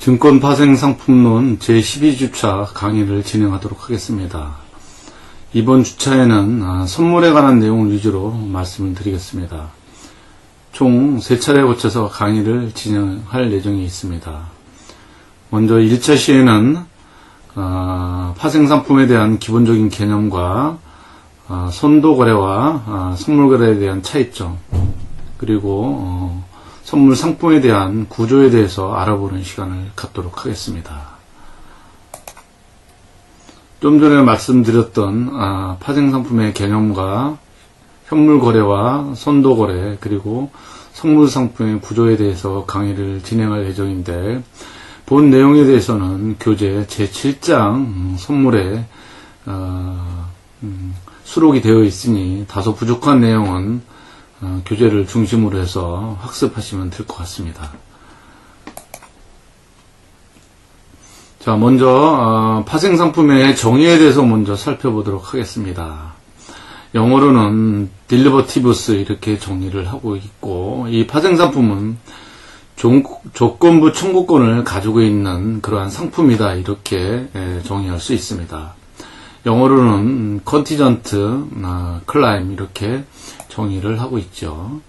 증권 파생 상품론 제12주차 강의를 진행하도록 하겠습니다. 이번 주차에는 선물에 관한 내용을 위주로 말씀을 드리겠습니다. 총 3차례에 거쳐서 강의를 진행할 예정이 있습니다. 먼저 1차 시에는 파생 상품에 대한 기본적인 개념과 선도거래와 선물거래에 대한 차이점, 그리고 선물 상품에 대한 구조에 대해서 알아보는 시간을 갖도록 하겠습니다. 좀 전에 말씀드렸던 파생 상품의 개념과 현물거래와 선도거래, 그리고 선물 상품의 구조에 대해서 강의를 진행할 예정인데, 본 내용에 대해서는 교재 제7장 선물에 수록이 되어 있으니 다소 부족한 내용은 교재를 중심으로 해서 학습하시면 될 것 같습니다. 자, 먼저 파생 상품의 정의에 대해서 먼저 살펴보도록 하겠습니다. 영어로는 derivatives 이렇게 정의를 하고 있고, 이 파생 상품은 조건부 청구권을 가지고 있는 그러한 상품이다, 이렇게 정의할 수 있습니다. 영어로는 contingent claim 이렇게 정의를 하고 있죠.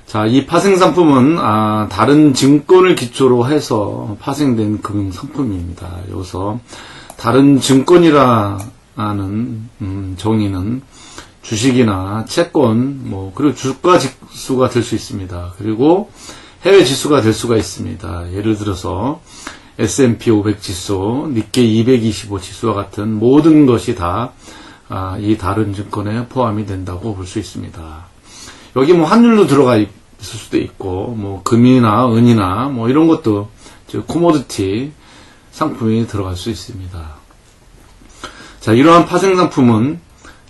자, 이 파생 상품은 다른 증권을 기초로 해서 파생된 금융 상품입니다. 여기서 다른 증권이라는 정의는 주식이나 채권, 그리고 주가 지수가 될 수 있습니다. 그리고 해외 지수가 될 수가 있습니다. 예를 들어서 S&P 500 지수, 니케이 225 지수와 같은 모든 것이 다 이 다른 증권에 포함이 된다고 볼 수 있습니다. 여기 환율로 들어가 있을 수도 있고, 금이나 은이나 이런 것도 즉 코모디티 상품이 들어갈 수 있습니다. 자, 이러한 파생 상품은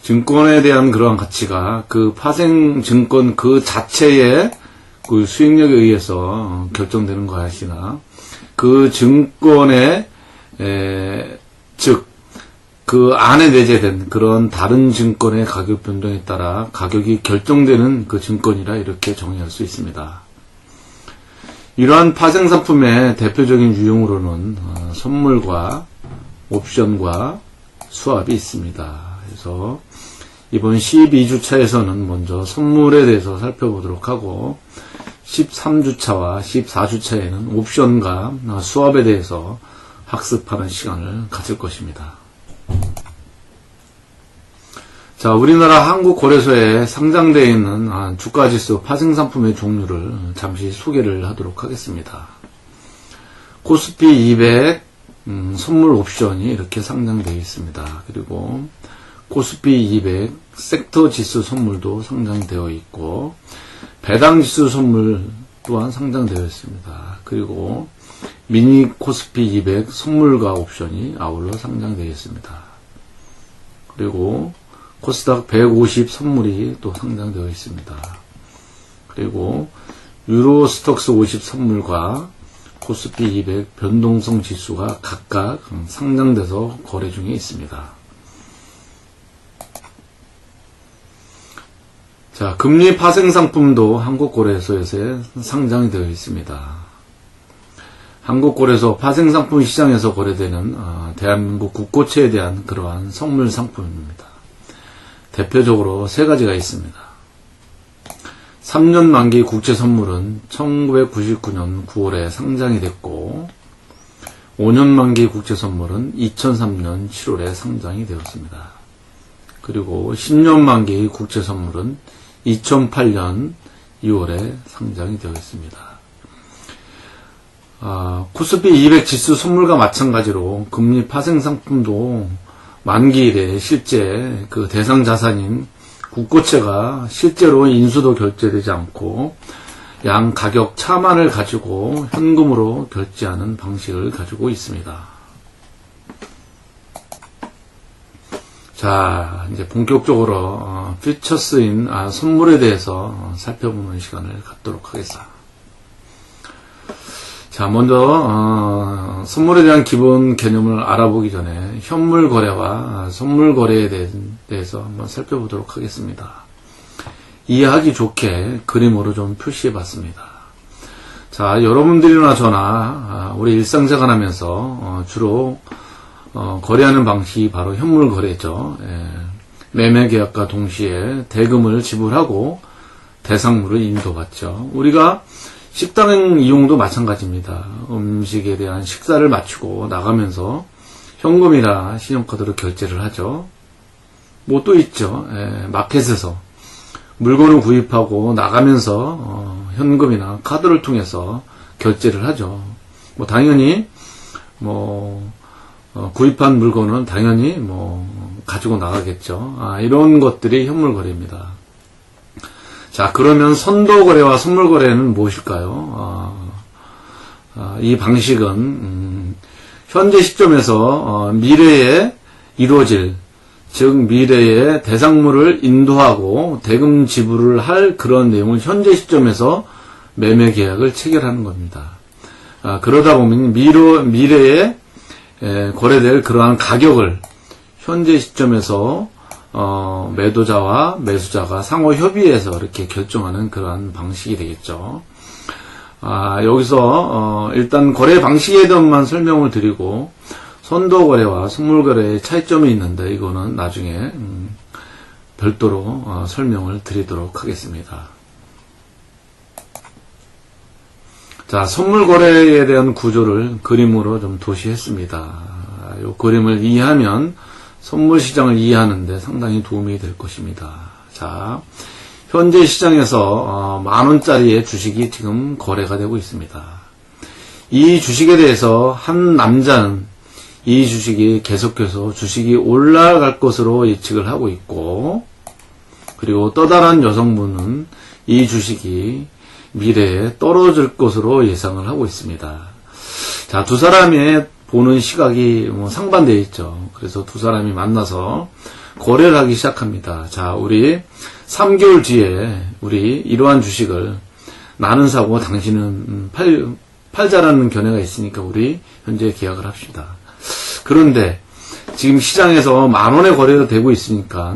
증권에 대한 그러한 가치가 그 파생 증권 그 자체의 그 수익력에 의해서 결정되는 것이나 그 증권의 즉 그 안에 내재된 그런 다른 증권의 가격 변동에 따라 가격이 결정되는 그 증권이라 이렇게 정의할 수 있습니다. 이러한 파생 상품의 대표적인 유형으로는 선물과 옵션과 수합이 있습니다. 그래서 이번 12주차에서는 먼저 선물에 대해서 살펴보도록 하고, 13주차와 14주차에는 옵션과 수합에 대해서 학습하는 시간을 가질 것입니다. 자, 우리나라 한국거래소에 상장되어 있는 주가지수 파생상품의 종류를 잠시 소개를 하도록 하겠습니다. 코스피 200 선물 옵션이 이렇게 상장되어 있습니다. 그리고 코스피 200 섹터 지수 선물도 상장되어 있고, 배당 지수 선물 또한 상장되어 있습니다. 그리고 미니 코스피 200 선물과 옵션이 아울러 상장되어 있습니다. 그리고 코스닥 150 선물이 또 상장되어 있습니다. 그리고 유로스톡스 50 선물과 코스피 200 변동성 지수가 각각 상장돼서 거래 중에 있습니다. 자, 금리 파생 상품도 한국거래소에서 상장이 되어 있습니다. 한국거래소 파생 상품 시장에서 거래되는 대한민국 국고채에 대한 그러한 선물 상품입니다. 대표적으로 세 가지가 있습니다. 3년 만기 국채 선물은 1999년 9월에 상장이 됐고, 5년 만기 국채 선물은 2003년 7월에 상장이 되었습니다. 그리고 10년 만기 국채 선물은 2008년 2월에 상장이 되어 있습니다. 코스피 200 지수 선물과 마찬가지로 금리 파생 상품도 만기일에 실제 그 대상 자산인 국고채가 실제로 인수도 결제되지 않고 양 가격 차만을 가지고 현금으로 결제하는 방식을 가지고 있습니다. 자, 이제 본격적으로 퓨처스인 선물에 대해서 살펴보는 시간을 갖도록 하겠습니다. 자, 먼저 선물에 대한 기본 개념을 알아보기 전에 현물 거래와 선물 거래에 대해서 한번 살펴보도록 하겠습니다. 이해하기 좋게 그림으로 좀 표시해 봤습니다. 자, 여러분들이나 저나 우리 일상생활 하면서 주로 거래하는 방식이 바로 현물 거래죠. 매매 계약과 동시에 대금을 지불하고 대상물을 인도받죠. 우리가 식당 이용도 마찬가지입니다. 음식에 대한 식사를 마치고 나가면서 현금이나 신용카드로 결제를 하죠. 뭐 또 있죠. 마켓에서 물건을 구입하고 나가면서 현금이나 카드를 통해서 결제를 하죠. 뭐 당연히 구입한 물건은 당연히 가지고 나가겠죠. 이런 것들이 현물 거래입니다. 자, 그러면 선도 거래와 선물 거래는 무엇일까요? 이 방식은 현재 시점에서 미래에 이루어질, 즉 미래에 대상물을 인도하고 대금 지불을 할 그런 내용을 현재 시점에서 매매 계약을 체결하는 겁니다. 그러다 보면 미래에 거래될 그러한 가격을 현재 시점에서 매도자와 매수자가 상호 협의해서 이렇게 결정하는 그러한 방식이 되겠죠. 여기서 일단 거래 방식에 대한만 설명을 드리고 선도 거래와 선물 거래의 차이점이 있는데 이거는 나중에 별도로 설명을 드리도록 하겠습니다. 자, 선물 거래에 대한 구조를 그림으로 좀 도시했습니다. 이 그림을 이해하면 선물 시장을 이해하는데 상당히 도움이 될 것입니다. 자, 현재 시장에서 10,000원짜리의 주식이 지금 거래가 되고 있습니다. 이 주식에 대해서 한 남자는 이 주식이 계속해서 주식이 올라갈 것으로 예측을 하고 있고, 그리고 또 다른 여성분은 이 주식이 미래에 떨어질 것으로 예상을 하고 있습니다. 자, 두 사람의 보는 시각이 상반되어 있죠. 그래서 두 사람이 만나서 거래를 하기 시작합니다. 자, 우리 3개월 뒤에 우리 이러한 주식을 나는 사고 당신은 팔자라는 견해가 있으니까 우리 현재 계약을 합시다. 그런데 지금 시장에서 10,000원에 거래가 되고 있으니까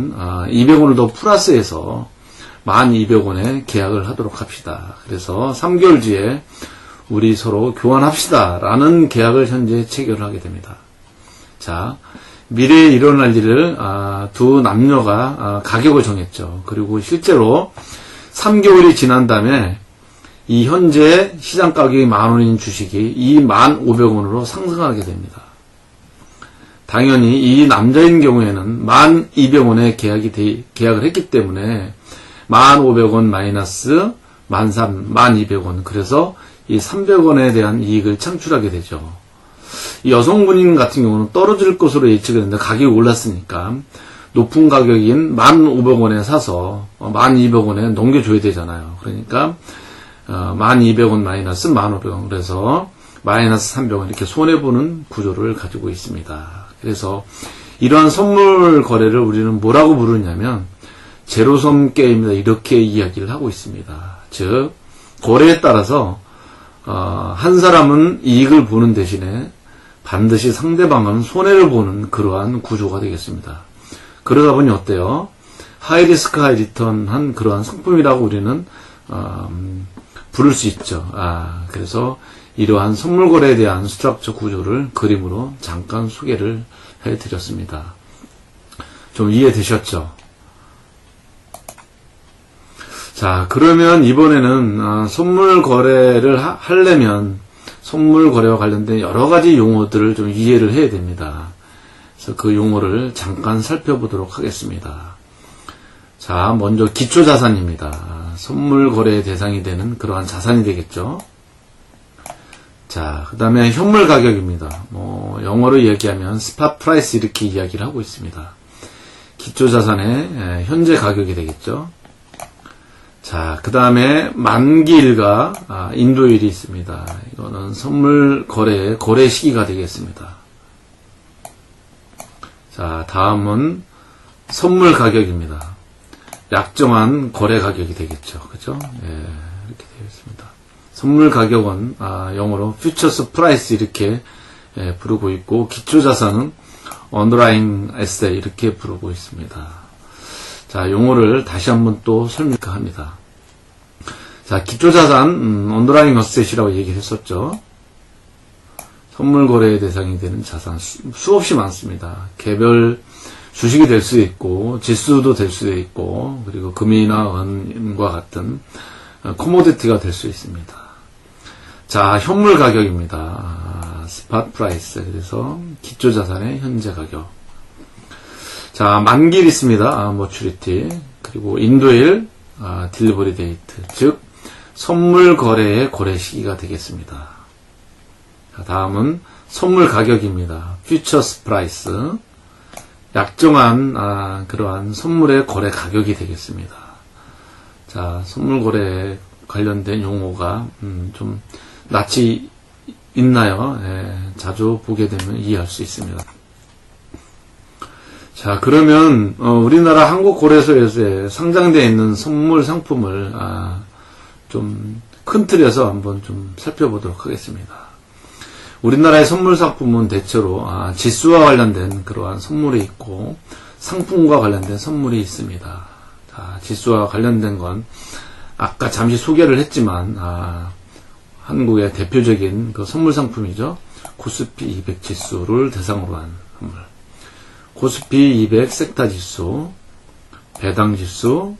200원을 더 플러스해서 1200원에 계약을 하도록 합시다. 그래서 3개월 뒤에 우리 서로 교환합시다 라는 계약을 현재 체결하게 됩니다. 자, 미래에 일어날 일을 두 남녀가 가격을 정했죠. 그리고 실제로 3개월이 지난 다음에 이 현재 시장 가격이 10,000원인 주식이 25,000원으로 상승하게 됩니다. 당연히 이 남자인 경우에는 12,000원에 계약을 했기 때문에 1,500원 마이너스 12,000원. 그래서 이 300원에 대한 이익을 창출하게 되죠. 이 여성분인 같은 경우는 떨어질 것으로 예측을 했는데 가격이 올랐으니까 높은 가격인 1,500원에 사서 1,200원에 넘겨줘야 되잖아요. 그러니까 1,200원 마이너스 1,500원. 그래서 마이너스 300원 이렇게 손해보는 구조를 가지고 있습니다. 그래서 이러한 선물 거래를 우리는 뭐라고 부르냐면 제로섬 게임이다 이렇게 이야기를 하고 있습니다. 즉 거래에 따라서 한 사람은 이익을 보는 대신에 반드시 상대방은 손해를 보는 그러한 구조가 되겠습니다. 그러다 보니 어때요? 하이 리스크 하이 리턴 한 그러한 상품이라고 우리는 부를 수 있죠. 그래서 이러한 선물 거래에 대한 스트럭처 구조를 그림으로 잠깐 소개를 해드렸습니다. 좀 이해되셨죠? 자, 그러면 이번에는 선물 거래를 하려면 선물 거래와 관련된 여러 가지 용어들을 좀 이해를 해야 됩니다. 그래서 그 용어를 잠깐 살펴보도록 하겠습니다. 자, 먼저 기초자산입니다. 선물 거래의 대상이 되는 그러한 자산이 되겠죠. 자, 그 다음에 현물 가격입니다. 영어로 얘기하면 스팟 프라이스 이렇게 이야기를 하고 있습니다. 기초자산의 현재 가격이 되겠죠. 자, 그 다음에 만기일과 인도일이 있습니다. 이거는 선물 거래의 거래 시기가 되겠습니다. 자, 다음은 선물 가격입니다. 약정한 거래 가격이 되겠죠. 그죠? 예, 이렇게 되어 있습니다. 선물 가격은 영어로 퓨처스 프라이스 이렇게 부르고 있고 기초자산은 언더라잉 에셋 이렇게 부르고 있습니다. 자, 용어를 다시 한번 또 설명합니다. 자, 기초자산, 언더라잉 어셋이라고 얘기를 했었죠. 선물 거래의 대상이 되는 자산 수없이 많습니다. 개별 주식이 될 수도 있고, 지수도 될 수도 있고, 그리고 금이나 은과 같은 코모디티가 될 수 있습니다. 자, 현물 가격입니다. 스팟 프라이스. 그래서 기초자산의 현재 가격. 자, 만기일 있습니다. 머추리티. 그리고 인도일, 딜리버리 데이트. 즉, 선물 거래의 거래 시기가 되겠습니다. 자, 다음은 선물 가격입니다. 퓨처스 프라이스. 약정한 그러한 선물의 거래 가격이 되겠습니다. 자, 선물 거래에 관련된 용어가 좀 낯이 있나요? 예, 자주 보게 되면 이해할 수 있습니다. 자, 그러면 우리나라 한국거래소에서 상장되어 있는 선물 상품을 좀 큰 틀에서 한번 좀 살펴보도록 하겠습니다. 우리나라의 선물 상품은 대체로 지수와 관련된 그러한 선물이 있고 상품과 관련된 선물이 있습니다. 자, 지수와 관련된 건 아까 잠시 소개를 했지만 한국의 대표적인 그 선물 상품이죠. 코스피 200 지수를 대상으로 한 선물. 코스피 200 섹터 지수, 배당 지수,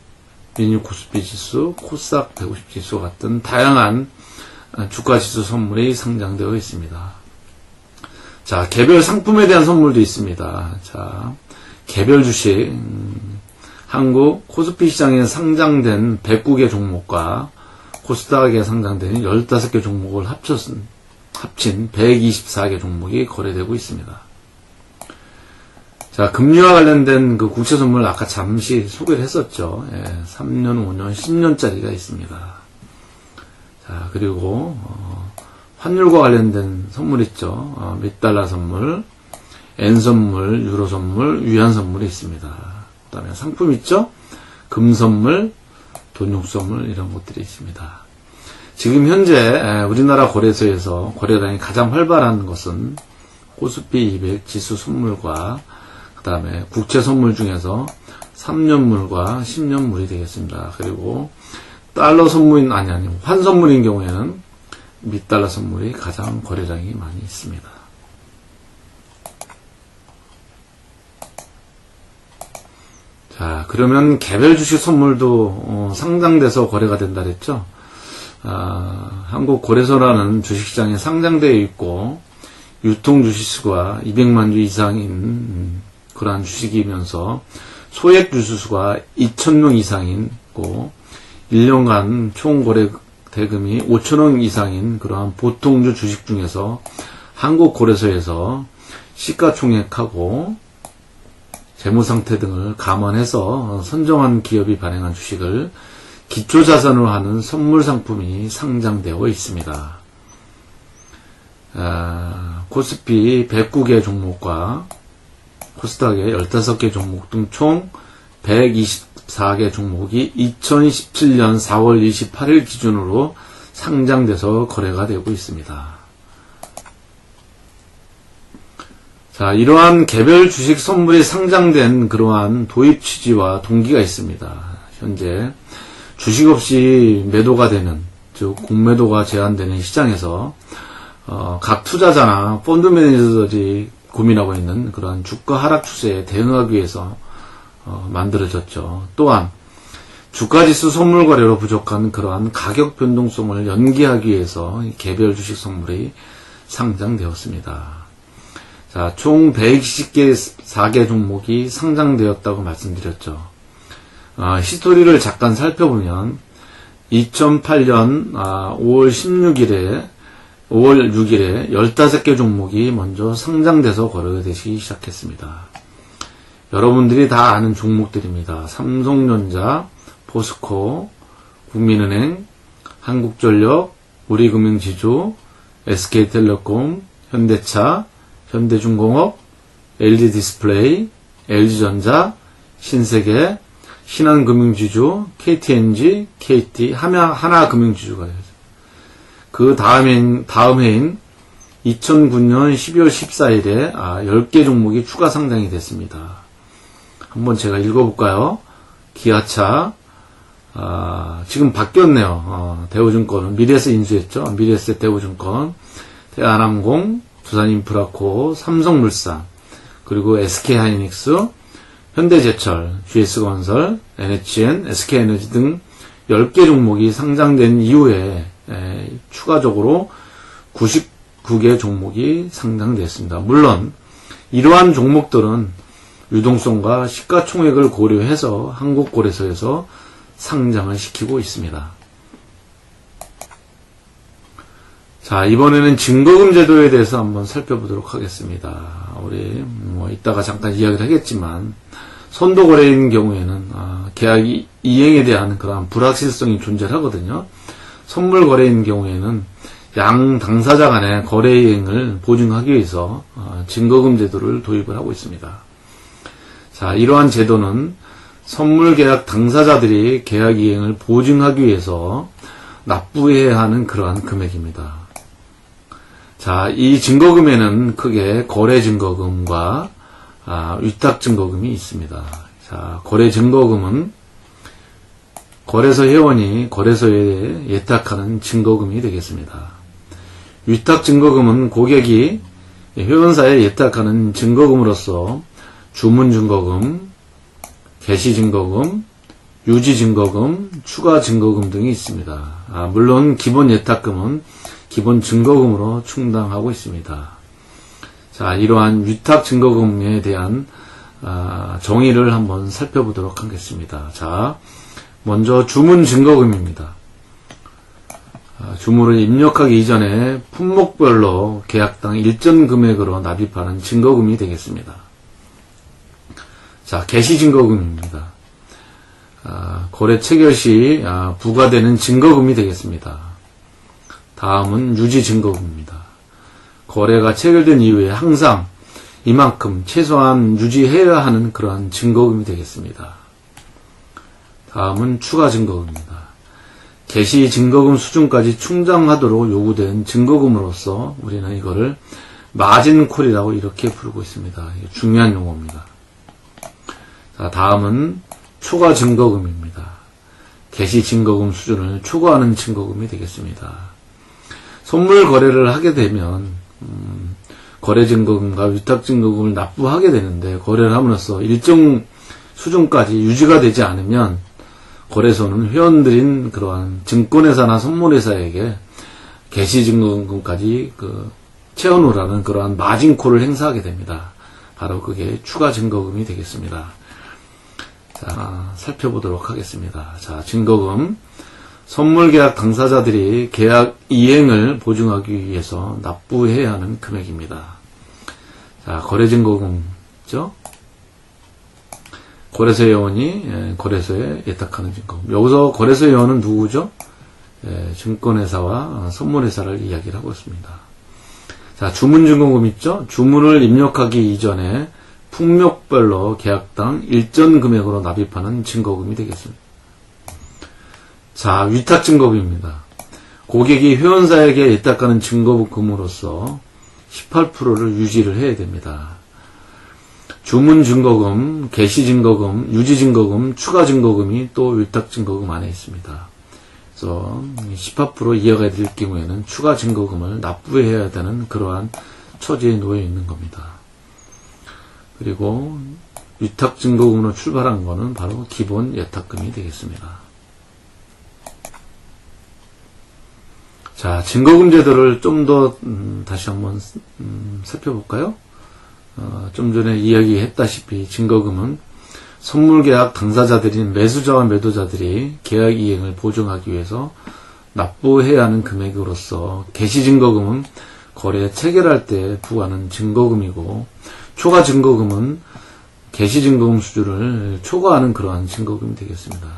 미니 코스피 지수, 코스닥 150 지수 같은 다양한 주가 지수 선물이 상장되어 있습니다. 자, 개별 상품에 대한 선물도 있습니다. 자, 개별 주식, 한국 코스피 시장에 상장된 109개 종목과 코스닥에 상장된 15개 종목을 합친 124개 종목이 거래되고 있습니다. 자, 금리와 관련된 그 국채 선물 아까 잠시 소개를 했었죠. 3년, 5년, 10년짜리가 있습니다. 자, 그리고 환율과 관련된 선물 있죠. $1 선물, 엔 선물, 유로 선물, 위안 선물이 있습니다. 그 다음에 상품 있죠. 금 선물, 돈육 선물 이런 것들이 있습니다. 지금 현재 우리나라 거래소에서 거래량이 가장 활발한 것은 코스피 200 지수 선물과 그 다음에 국채 선물 중에서 3년물과 10년물이 되겠습니다. 그리고 달러 선물인 환 선물인 경우에는 $1 선물이 가장 거래량이 많이 있습니다. 자, 그러면 개별 주식 선물도 상장돼서 거래가 된다 그랬죠. 한국 거래소라는 주식시장에 상장되어 있고 유통 주식수가 200만 주 이상인 그러한 주식이면서 소액 주수수가 2,000명 이상이고 1년간 총 거래 대금이 5천억 이상인 그러한 보통주 주식 중에서 한국 거래소에서 시가총액하고 재무상태 등을 감안해서 선정한 기업이 발행한 주식을 기초자산으로 하는 선물상품이 상장되어 있습니다. 코스피 109개 종목과 코스닥의 15개 종목 등 총 124개 종목이 2017년 4월 28일 기준으로 상장돼서 거래가 되고 있습니다. 자, 이러한 개별 주식 선물이 상장된 그러한 도입 취지와 동기가 있습니다. 현재 주식 없이 매도가 되는, 즉 공매도가 제한되는 시장에서 각 투자자나 펀드 매니저들이 고민하고 있는 그러한 주가 하락 추세에 대응하기 위해서 만들어졌죠. 또한 주가지수 선물 거래로 부족한 그러한 가격 변동성을 연기하기 위해서 개별 주식 선물이 상장되었습니다. 자, 총 120개 4개 종목이 상장되었다고 말씀드렸죠. 히스토리를 잠깐 살펴보면 2008년 5월 6일에 15개 종목이 먼저 상장돼서 거래가 되기 시작했습니다. 여러분들이 다 아는 종목들입니다. 삼성전자, 포스코, 국민은행, 한국전력, 우리금융지주, SK텔레콤, 현대차, 현대중공업, LG디스플레이, LG전자, 신세계, 신한금융지주, KTNG, KT, 하나금융지주가 그 다음 해인 2009년 12월 14일에 10개 종목이 추가 상장이 됐습니다. 한번 제가 읽어볼까요? 기아차, 지금 바뀌었네요. 대우증권은 미래에셋 인수했죠. 미래에셋 대우증권, 대한항공, 두산인프라코, 삼성물산, 그리고 SK하이닉스, 현대제철, GS건설, NHN, SK에너지 등 10개 종목이 상장된 이후에 추가적으로 99개 종목이 상장됐습니다. 물론 이러한 종목들은 유동성과 시가총액을 고려해서 한국거래소에서 상장을 시키고 있습니다. 자, 이번에는 증거금 제도에 대해서 한번 살펴보도록 하겠습니다. 우리 이따가 잠깐 이야기를 하겠지만 선도거래인 경우에는 계약 이행에 대한 그러한 불확실성이 존재하거든요. 선물거래인 경우에는 양 당사자 간의 거래 이행을 보증하기 위해서 증거금 제도를 도입을 하고 있습니다. 자, 이러한 제도는 선물계약 당사자들이 계약 이행을 보증하기 위해서 납부해야 하는 그러한 금액입니다. 자, 이 증거금에는 크게 거래증거금과 위탁증거금이 있습니다. 자, 거래증거금은 거래소 회원이 거래소에 예탁하는 증거금이 되겠습니다. 위탁증거금은 고객이 회원사에 예탁하는 증거금으로서 주문증거금, 개시증거금, 유지증거금, 추가증거금 등이 있습니다. 물론 기본 예탁금은 기본 증거금으로 충당하고 있습니다. 자, 이러한 위탁증거금에 대한 정의를 한번 살펴보도록 하겠습니다. 자, 먼저 주문증거금입니다. 주문을 입력하기 이전에 품목별로 계약당 일정 금액으로 납입하는 증거금이 되겠습니다. 자, 개시증거금입니다. 거래 체결 시 부과되는 증거금이 되겠습니다. 다음은 유지증거금입니다. 거래가 체결된 이후에 항상 이만큼 최소한 유지해야 하는 그러한 증거금이 되겠습니다. 다음은 추가증거금입니다. 개시증거금 수준까지 충당하도록 요구된 증거금으로서 우리는 이거를 마진콜이라고 이렇게 부르고 있습니다. 이게 중요한 용어입니다. 자, 다음은 초과증거금입니다. 개시증거금 수준을 초과하는 증거금이 되겠습니다. 선물 거래를 하게 되면 거래증거금과 위탁증거금을 납부하게 되는데 거래를 함으로써 일정 수준까지 유지가 되지 않으면 거래소는 회원들인 그러한 증권회사나 선물회사에게 개시증거금까지 채워놓으라는 그러한 마진콜을 행사하게 됩니다. 바로 그게 추가증거금이 되겠습니다. 자, 살펴보도록 하겠습니다. 자, 증거금. 선물계약 당사자들이 계약 이행을 보증하기 위해서 납부해야 하는 금액입니다. 자, 거래증거금이죠. 거래소 회원이 거래소에 예탁하는 증거금. 여기서 거래소 회원은 누구죠? 증권회사와 선물회사를 이야기를 하고 있습니다. 자, 주문증거금 있죠? 주문을 입력하기 이전에 품목별로 계약당 일정 금액으로 납입하는 증거금이 되겠습니다. 자, 위탁증거금입니다. 고객이 회원사에게 예탁하는 증거금으로서 18%를 유지를 해야 됩니다. 주문증거금, 개시증거금, 유지증거금, 추가증거금이 또 위탁증거금 안에 있습니다. 그래서 18% 이하가 될 경우에는 추가증거금을 납부해야 되는 그러한 처지에 놓여 있는 겁니다. 그리고 위탁증거금으로 출발한 것은 바로 기본 예탁금이 되겠습니다. 자, 증거금 제도를 좀 더 다시 한번 살펴볼까요? 좀 전에 이야기했다시피 증거금은 선물계약 당사자들인 매수자와 매도자들이 계약 이행을 보증하기 위해서 납부해야 하는 금액으로서 개시증거금은 거래 체결할 때 부과하는 증거금이고 초과증거금은 개시증거금 수준을 초과하는 그러한 증거금이 되겠습니다.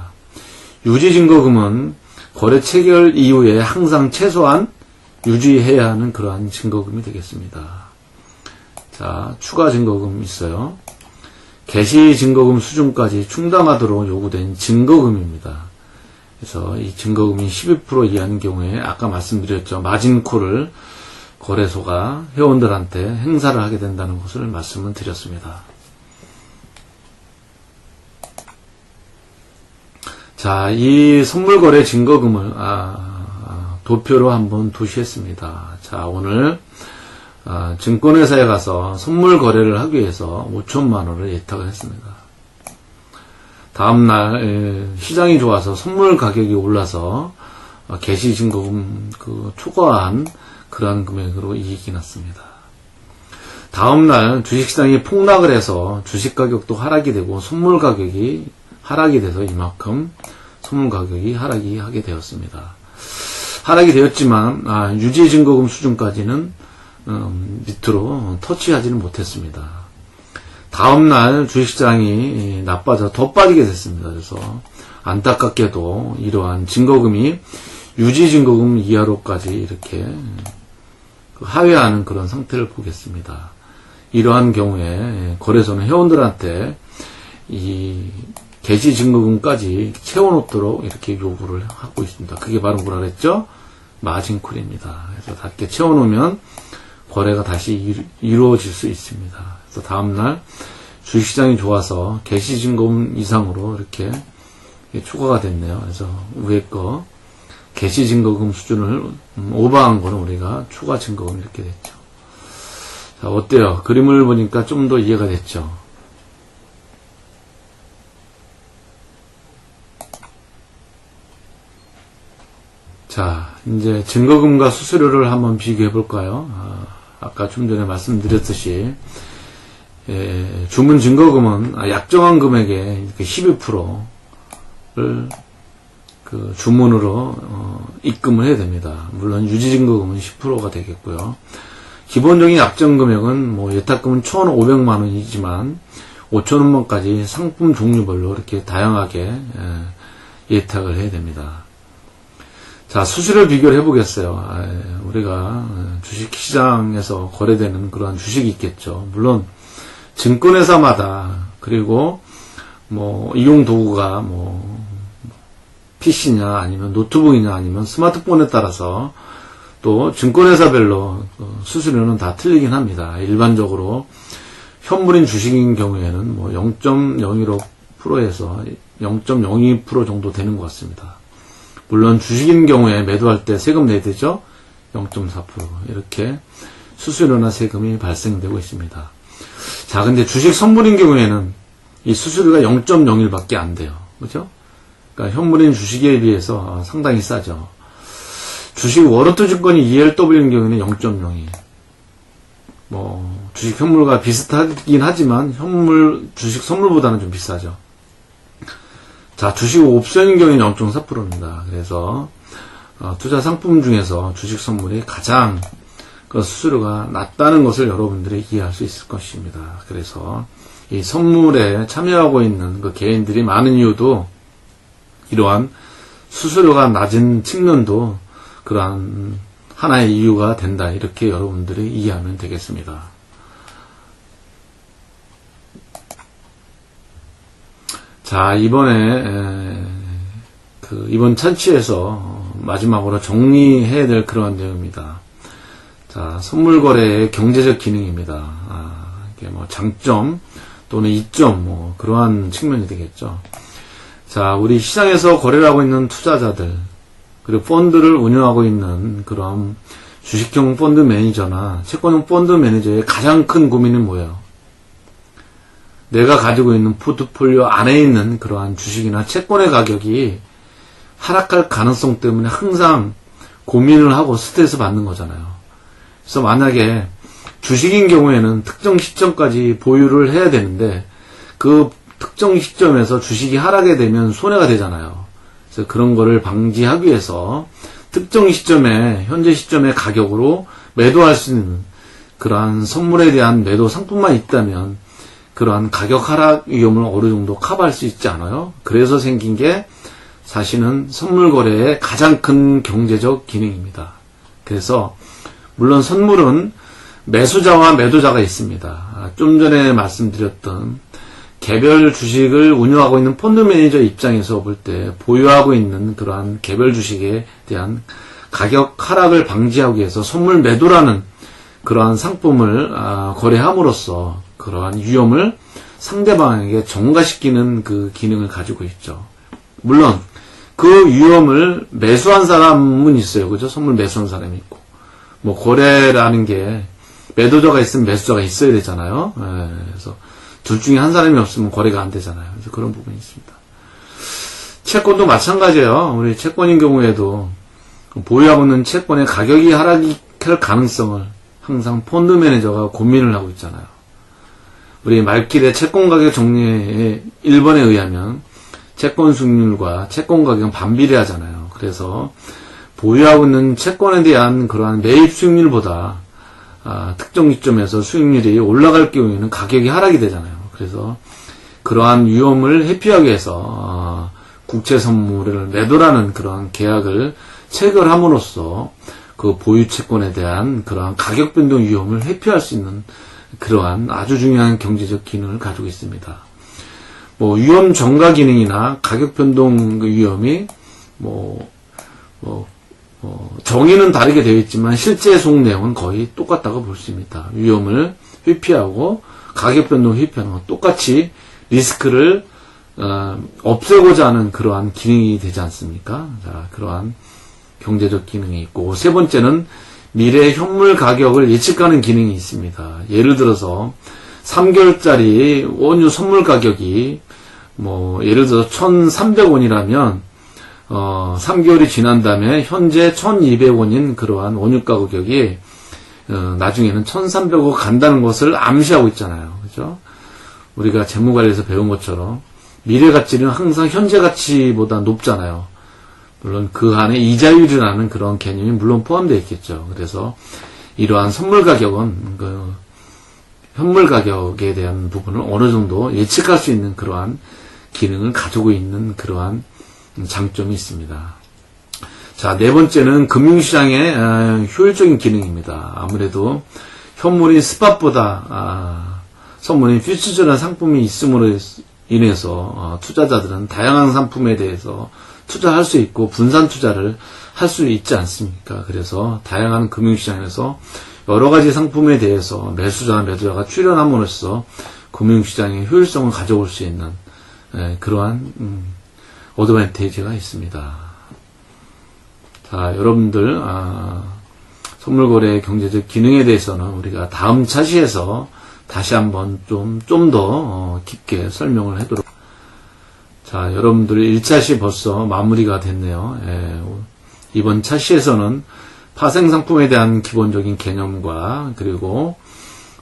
유지증거금은 거래 체결 이후에 항상 최소한 유지해야 하는 그러한 증거금이 되겠습니다. 자, 추가증거금 있어요. 개시증거금 수준까지 충당하도록 요구된 증거금입니다. 그래서 이 증거금이 12% 이하인 경우에 아까 말씀드렸죠. 마진콜을 거래소가 회원들한테 행사를 하게 된다는 것을 말씀을 드렸습니다. 자, 이 선물거래 증거금을 도표로 한번 도시했습니다. 자, 오늘 증권회사에 가서 선물거래를 하기 위해서 5천만 원을 예탁을 했습니다. 다음날 시장이 좋아서 선물 가격이 올라서 개시증거금 초과한 그러한 금액으로 이익이 났습니다. 다음날 주식시장이 폭락을 해서 주식 가격도 하락이 되고 선물 가격이 하락이 돼서 이만큼 선물 가격이 하락이 하게 되었습니다. 하락이 되었지만 유지증거금 수준까지는 밑으로 터치하지는 못했습니다. 다음날 주식시장이 나빠져 더 빠지게 됐습니다. 그래서 안타깝게도 이러한 증거금이 유지증거금 이하로까지 이렇게 하회하는 그런 상태를 보겠습니다. 이러한 경우에 거래소는 회원들한테 이 개시증거금까지 채워놓도록 이렇게 요구를 하고 있습니다. 그게 바로 뭐라 그랬죠? 마진콜입니다. 그래서 다 이렇게 채워놓으면 거래가 다시 이루어질 수 있습니다. 그래서 다음날 주식시장이 좋아서 개시증거금 이상으로 이렇게 초과가 됐네요. 그래서 위에 거 개시증거금 수준을 오버한 거는 우리가 초과증거금 이렇게 됐죠. 자, 어때요? 그림을 보니까 좀 더 이해가 됐죠. 자, 이제 증거금과 수수료를 한번 비교해 볼까요? 아까 좀 전에 말씀드렸듯이 주문 증거금은 약정한 금액의 12%를 주문으로 입금을 해야 됩니다. 물론 유지증거금은 10%가 되겠고요. 기본적인 약정 금액은 예탁금은 1,500만 원이지만 5,000원까지 상품 종류별로 이렇게 다양하게 예탁을 해야 됩니다. 자, 수수료를 비교를 해보겠어요. 우리가 주식시장에서 거래되는 그러한 주식이 있겠죠. 물론 증권회사마다 그리고 이용 도구가 PC냐 아니면 노트북이냐 아니면 스마트폰에 따라서 또 증권회사별로 수수료는 다 틀리긴 합니다. 일반적으로 현물인 주식인 경우에는 0.015%에서 0.02% 정도 되는 것 같습니다. 물론 주식인 경우에 매도할 때 세금 내야 되죠. 0.4% 이렇게 수수료나 세금이 발생되고 있습니다. 자, 근데 주식 선물인 경우에는 이 수수료가 0.01밖에 안 돼요. 그죠? 그러니까 현물인 주식에 비해서 상당히 싸죠. 주식 워런트 증권이 ELW인 경우에는 0.02. 주식 현물과 비슷하긴 하지만 현물 주식 선물보다는 좀 비싸죠. 자, 주식 옵션인 경우에는 0.4%입니다. 그래서 투자 상품 중에서 주식 선물이 가장 수수료가 낮다는 것을 여러분들이 이해할 수 있을 것입니다. 그래서 이 선물에 참여하고 있는 개인들이 많은 이유도 이러한 수수료가 낮은 측면도 그러한 하나의 이유가 된다. 이렇게 여러분들이 이해하면 되겠습니다. 자, 이번에 이번 찬치에서 마지막으로 정리해야 될 그러한 내용입니다. 자, 선물 거래의 경제적 기능입니다. 이게 장점 또는 이점 그러한 측면이 되겠죠. 자, 우리 시장에서 거래를 하고 있는 투자자들 그리고 펀드를 운영하고 있는 그런 주식형 펀드 매니저나 채권형 펀드 매니저의 가장 큰 고민은 뭐예요? 내가 가지고 있는 포트폴리오 안에 있는 그러한 주식이나 채권의 가격이 하락할 가능성 때문에 항상 고민을 하고 스트레스 받는 거잖아요. 그래서 만약에 주식인 경우에는 특정 시점까지 보유를 해야 되는데 그 특정 시점에서 주식이 하락이 되면 손해가 되잖아요. 그래서 그런 거를 방지하기 위해서 특정 시점에 현재 시점의 가격으로 매도할 수 있는 그러한 선물에 대한 매도 상품만 있다면 그러한 가격 하락 위험을 어느 정도 커버할 수 있지 않아요? 그래서 생긴 게 사실은 선물 거래의 가장 큰 경제적 기능입니다. 그래서 물론 선물은 매수자와 매도자가 있습니다. 좀 전에 말씀드렸던 개별 주식을 운영하고 있는 펀드 매니저 입장에서 볼 때 보유하고 있는 그러한 개별 주식에 대한 가격 하락을 방지하기 위해서 선물 매도라는 그러한 상품을 거래함으로써 그러한 위험을 상대방에게 전가시키는 그 기능을 가지고 있죠. 물론 그 위험을 매수한 사람은 있어요. 그죠? 선물 매수한 사람이 있고. 뭐 거래라는 게 매도자가 있으면 매수자가 있어야 되잖아요. 그래서 둘 중에 한 사람이 없으면 거래가 안 되잖아요. 그래서 그런 부분이 있습니다. 채권도 마찬가지예요. 우리 채권인 경우에도 보유하고 있는 채권의 가격이 하락할 가능성을 항상 펀드 매니저가 고민을 하고 있잖아요. 우리 말길의 채권 가격 정리의 1번에 의하면 채권 수익률과 채권 가격은 반비례하잖아요. 그래서 보유하고 있는 채권에 대한 그러한 매입 수익률보다 특정 시점에서 수익률이 올라갈 경우에는 가격이 하락이 되잖아요. 그래서 그러한 위험을 회피하기 위해서 국채 선물을 매도라는 그러한 계약을 체결함으로써 그 보유 채권에 대한 그러한 가격 변동 위험을 회피할 수 있는 그러한 아주 중요한 경제적 기능을 가지고 있습니다. 뭐 위험 전가 기능이나 가격 변동 위험이 정의는 다르게 되어 있지만 실제 속 내용은 거의 똑같다고 볼 수 있습니다. 위험을 회피하고 가격 변동 회피하는 건 똑같이 리스크를 없애고자 하는 그러한 기능이 되지 않습니까? 자, 그러한 경제적 기능이 있고, 세 번째는 미래 현물 가격을 예측하는 기능이 있습니다. 예를 들어서 3개월짜리 원유 선물 가격이 예를 들어서 1,300원이라면 3개월이 지난 다음에 현재 1,200원인 그러한 원유 가격이 나중에는 1,300원 간다는 것을 암시하고 있잖아요. 그죠? 우리가 재무관리에서 배운 것처럼 미래 가치는 항상 현재 가치보다 높잖아요. 물론 그 안에 이자율이라는 그런 개념이 물론 포함되어 있겠죠. 그래서 이러한 선물 가격은 현물 가격에 대한 부분을 어느 정도 예측할 수 있는 그러한 기능을 가지고 있는 그러한 장점이 있습니다. 자, 네 번째는 금융시장의 효율적인 기능입니다. 아무래도 현물인 스팟보다 선물인 퓨처즈라는 상품이 있음으로 인해서 투자자들은 다양한 상품에 대해서 투자할 수 있고 분산 투자를 할 수 있지 않습니까? 그래서 다양한 금융시장에서 여러 가지 상품에 대해서 매수자와 매도자가 출연함으로써 금융시장의 효율성을 가져올 수 있는 그러한 어드밴티지가 있습니다. 자, 여러분들 선물거래의 경제적 기능에 대해서는 우리가 다음 차시에서 다시 한번 좀 더 깊게 설명을 하도록. 자, 여러분들 1차시 벌써 마무리가 됐네요. 이번 차시에서는 파생상품에 대한 기본적인 개념과 그리고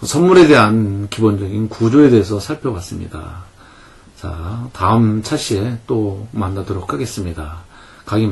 선물에 대한 기본적인 구조에 대해서 살펴봤습니다. 자, 다음 차시에 또 만나도록 하겠습니다. 강의